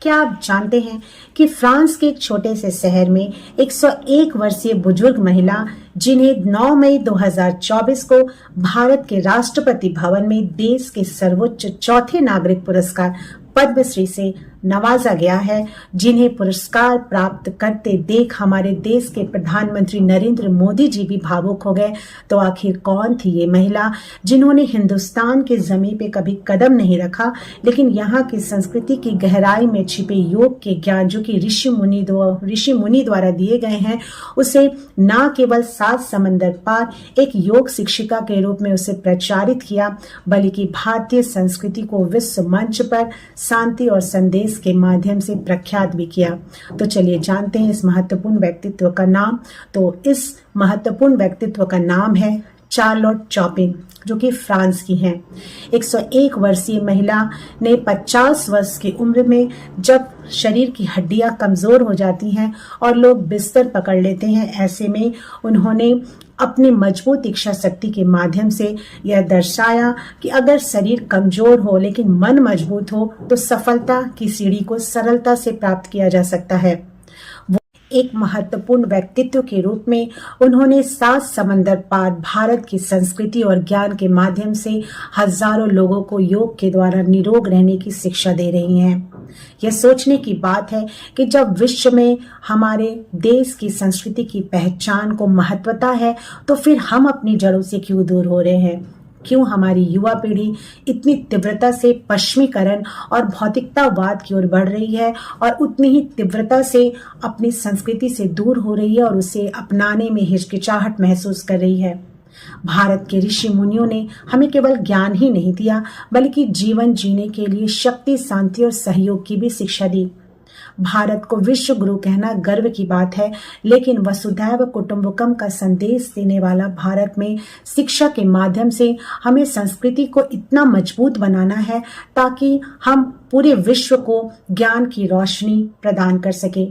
क्या आप जानते हैं कि फ्रांस के एक छोटे से शहर में 101 वर्षीय बुजुर्ग महिला, जिन्हें 9 मई 2024 को भारत के राष्ट्रपति भवन में देश के सर्वोच्च चौथे नागरिक पुरस्कार पद्मश्री से नवाजा गया है, जिन्हें पुरस्कार प्राप्त करते देख हमारे देश के प्रधानमंत्री नरेंद्र मोदी जी भी भावुक हो गए। तो आखिर कौन थी ये महिला, जिन्होंने हिंदुस्तान के जमीन पे कभी कदम नहीं रखा, लेकिन यहाँ की संस्कृति की गहराई में छिपे योग के ज्ञान जो कि ऋषि मुनि द्वारा दिए गए हैं, उसे न केवल 7 समंदर पार एक योग शिक्षिका के रूप में उसे प्रचारित किया, बल्कि भारतीय संस्कृति को विश्व मंच पर शांति और संदेश के माध्यम से प्रख्यात भी किया। तो चलिए जानते हैं इस महत्वपूर्ण व्यक्तित्व का नाम। तो इस महत्वपूर्ण व्यक्तित्व का नाम है चार्लोट चॉपिन, जो कि फ्रांस की हैं। 101 वर्षीय महिला ने 50 वर्ष की उम्र में जब शरीर की हड्डियां कमजोर हो जाती हैं और लोग बिस्तर पकड़ लेते हैं, ऐसे में उन्होंने अपनी मजबूत इच्छा शक्ति के माध्यम से यह दर्शाया कि अगर शरीर कमजोर हो लेकिन मन मजबूत हो तो सफलता की सीढ़ी को सरलता से प्राप्त किया जा सकता है। एक महत्वपूर्ण व्यक्तित्व के रूप में उन्होंने 7 समंदर पार भारत की संस्कृति और ज्ञान के माध्यम से हजारों लोगों को योग के द्वारा निरोग रहने की शिक्षा दे रही हैं। यह सोचने की बात है कि जब विश्व में हमारे देश की संस्कृति की पहचान को महत्वता है, तो फिर हम अपनी जड़ों से क्यों दूर हो रहे हैं? क्यों हमारी युवा पीढ़ी इतनी तीव्रता से पश्चिमीकरण और भौतिकतावाद की ओर बढ़ रही है और उतनी ही तीव्रता से अपनी संस्कृति से दूर हो रही है और उसे अपनाने में हिचकिचाहट महसूस कर रही है? भारत के ऋषि मुनियों ने हमें केवल ज्ञान ही नहीं दिया, बल्कि जीवन जीने के लिए शक्ति, शांति और सहयोग की भी शिक्षा दी। भारत को विश्व गुरु कहना गर्व की बात है, लेकिन वसुधैव कुटुंबकम का संदेश देने वाला भारत में शिक्षा के माध्यम से हमें संस्कृति को इतना मजबूत बनाना है ताकि हम पूरे विश्व को ज्ञान की रोशनी प्रदान कर सके।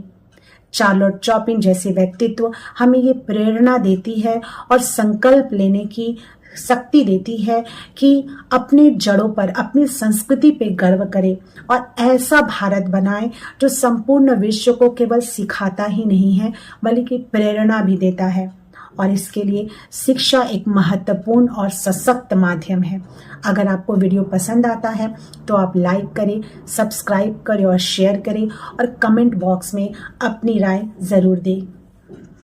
चार्लोट चॉपिन जैसे व्यक्तित्व हमें ये प्रेरणा देती है और संकल्प लेने की शक्ति देती है कि अपने जड़ों पर, अपनी संस्कृति पे गर्व करें और ऐसा भारत बनाएं जो संपूर्ण विश्व को केवल सिखाता ही नहीं है, बल्कि प्रेरणा भी देता है। और इसके लिए शिक्षा एक महत्वपूर्ण और सशक्त माध्यम है। अगर आपको वीडियो पसंद आता है तो आप लाइक करें, सब्सक्राइब करें और शेयर करें और कमेंट बॉक्स में अपनी राय जरूर दें।